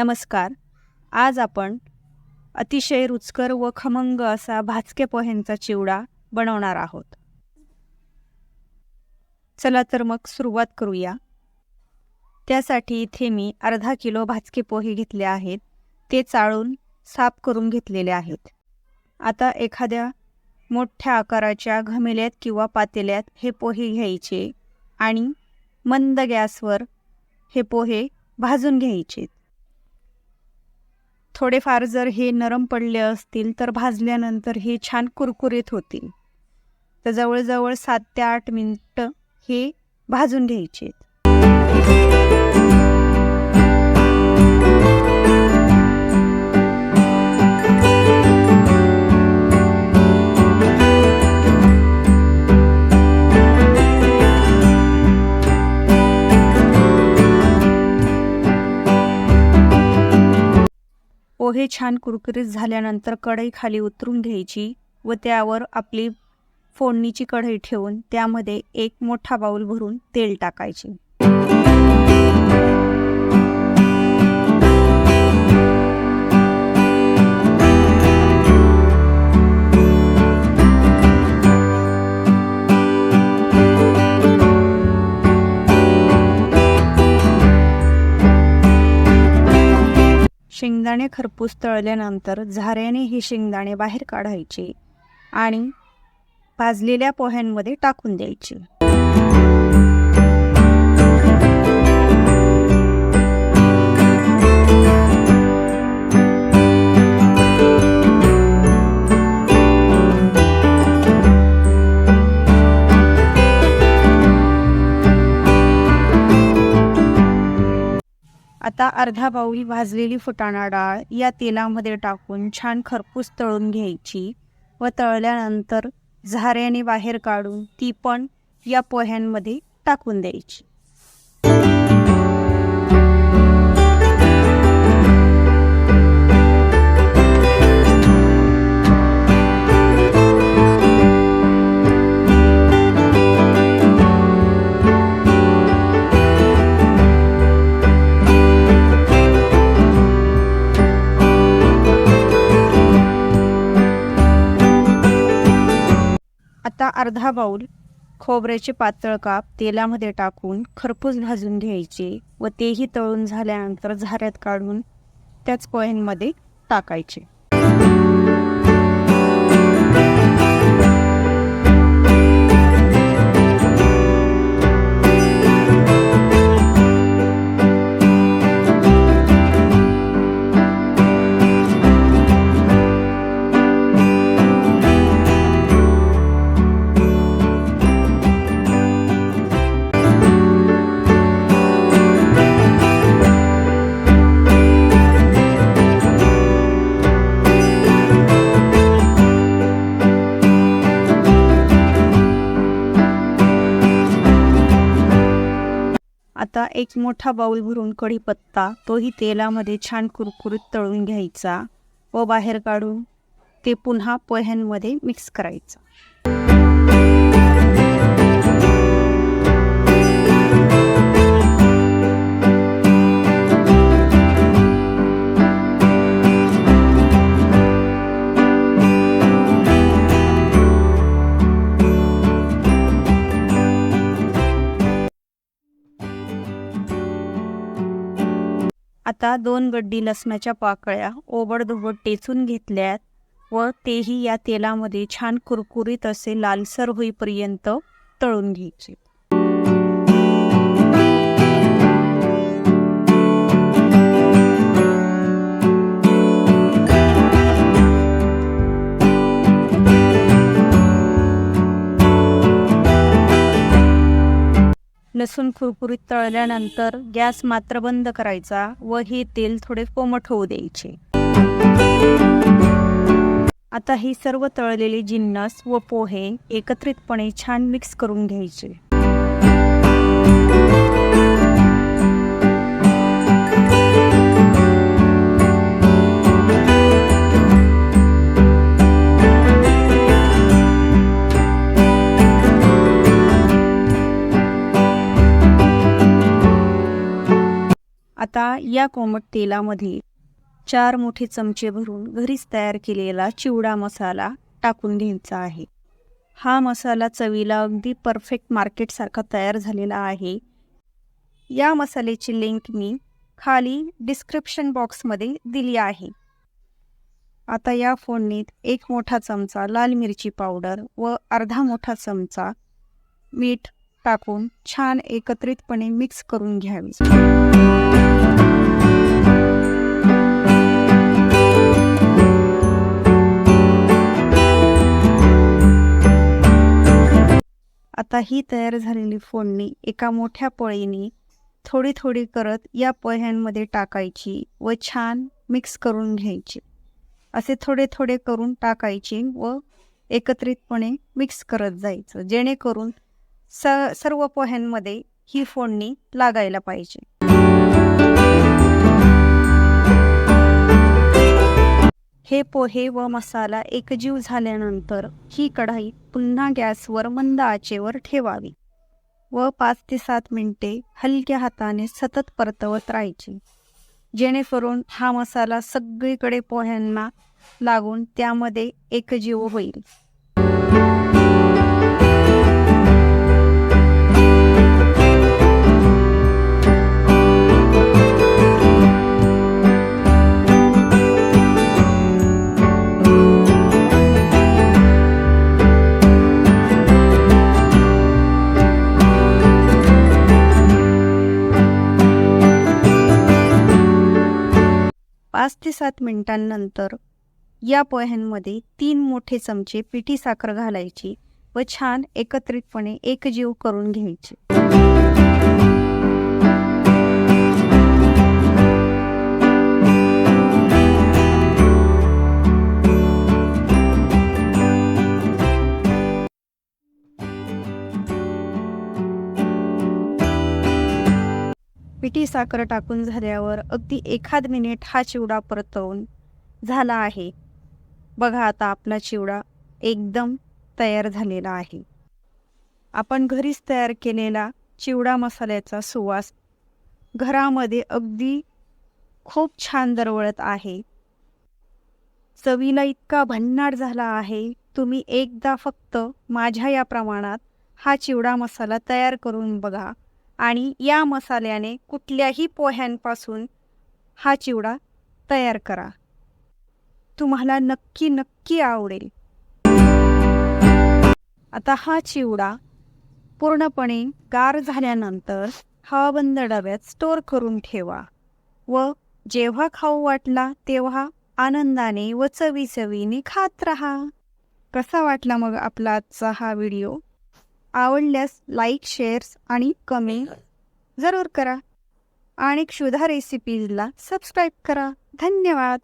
नमस्कार. आज आपण अतिशय रुचकर व खमंग असा भाजके पोह्यांचा चिवडा बनवणार आहोत. चला तर मग सुरुवात करूया. त्यासाठी इथे मी अर्धा किलो भाजके पोहे घेतले आहेत. ते चाळून साफ करून घेतलेले आहेत. आता एखाद्या मोठ्या आकाराच्या घमेल्यात किंवा पातेल्यात हे पोहे घ्यायचे आणि मंद गॅसवर हे पोहे भाजून घ्यायचे. थोडेफार जर हे नरम पडले असतील तर भाजल्यानंतर हे छान कुरकुरीत होतील. तर जवळजवळ 7 ते 8 मिनिटं हे भाजून घ्यायचे. पोहे छान कुरकुरीत झाल्यानंतर कढई खाली उतरून घ्यायची व त्यावर आपली फोडणीची कढई ठेवून त्यामध्ये एक मोठा बाउल भरून तेल टाकायचे. शेंगदाणे खरपूस तळल्यानंतर झाऱ्याने हे शेंगदाणे बाहेर काढायचे आणि भाजलेल्या पोह्यांमध्ये टाकून द्यायचे. आता अर्धा बाउल भाजलेली फुटाणा डाळ या तेलामध्ये टाकून छान खरपूस तळून घ्यायची व तळल्यानंतर झाऱ्याने बाहेर काढून ती पण या पोह्यांमध्ये टाकून द्यायची. आता अर्धा बाउल खोबऱ्याचे पातळ काप तेलामध्ये टाकून खरपूस भाजून घ्यायचे व तेही तळून झाल्यानंतर झाऱ्यात काढून त्याच पोह्यांमध्ये टाकायचे. आता एक मोठा बाउल भरून कढीपत्ता तोही तेलामध्ये छान कुरकुरीत तळून घ्यायचा व बाहेर काढून ते पुन्हा पोह्यांमध्ये मिक्स करायचं. आता 2 गड्डी लसणाच्या पाकळ्या ओबडधोबड टेचून घेतल्यात व तेही या तेलामध्ये छान कुरकुरीत असे लालसर होईपर्यंत तळून घ्यायचे. लसूण कुरकुरीत तळल्यानंतर गॅस मात्र बंद करायचा व हे तेल थोडे कोमट होऊ द्यायचे. आता ही सर्व तळलेले जिन्नस व पोहे एकत्रितपणे छान मिक्स करून घ्यायचे. आता या कोमट तेलामध्ये 4 मोठे चमचे भरून घरीच तयार केलेला चिवडा मसाला टाकून घ्यायचा आहे. हा मसाला चवीला अगदी परफेक्ट मार्केटसारखा तयार झालेला आहे. या मसाल्याची लिंक मी खाली डिस्क्रिप्शन बॉक्समध्ये दिली आहे. आता या फोडणीत 1 मोठा चमचा लाल मिरची पावडर व अर्धा मोठा चमचा मीठ टाकून छान एकत्रितपणे मिक्स करून घ्यावे. आता ही तयार झालेली फोडणी एका मोठ्या पळीने थोडी थोडी करत या पोह्यांमध्ये टाकायची व छान मिक्स करून घ्यायची. असे थोडे थोडे करून टाकायचे व एकत्रितपणे मिक्स करत जायचं, जेणेकरून सर्व पोह्यांमध्ये ही फोडणी लागायला पाहिजे. हे पोहे व मसाला एकजीव झाल्यानंतर ही कढाई पुन्हा गॅसवर मंद आचेवर ठेवावी व 5 ते 7 मिनिटे हलक्या हाताने सतत परतवत राहायचे, जेणेकरून हा मसाला सगळीकडे पोह्यांना लागून त्यामध्ये एकजीव होईल. पाच ते 7 मिनिटांनंतर या पोह्यांमध्ये 3 मोठे चमचे पिठी साखर घालायची व छान एकत्रितपणे एकजीव करून घ्यायची. पिठी साखर टाकून झाल्यावर अगदी 1 मिनिट हा चिवडा परतवून झाला आहे. बघा, आता आपला चिवडा एकदम तयार झालेला आहे. आपण घरीच तयार केलेला चिवडा मसाल्याचा सुवास घरामध्ये अगदी खूप छान दरवळत आहे. चवीला इतका भन्नाट झाला आहे. तुम्ही एकदा फक्त माझ्या या प्रमाणात हा चिवडा मसाला तयार करून बघा आणि या मसाल्याने कुठल्याही पोह्यांपासून हा चिवडा तयार करा. तुम्हाला नक्की नक्की आवडेल. आता हा चिवडा पूर्णपणे गार झाल्यानंतर हवाबंद डब्यात स्टोर करून ठेवा व जेव्हा खाऊ वाटला तेव्हा आनंदाने व चवीचवीने खात रहा. कसा वाटला मग आपला आजचा हा व्हिडिओ? आवडल्यास लाईक, शेअर्स आणि कमेंट जरूर करा आणि क्षुधा रेसिपीजला सबस्क्राईब करा. धन्यवाद.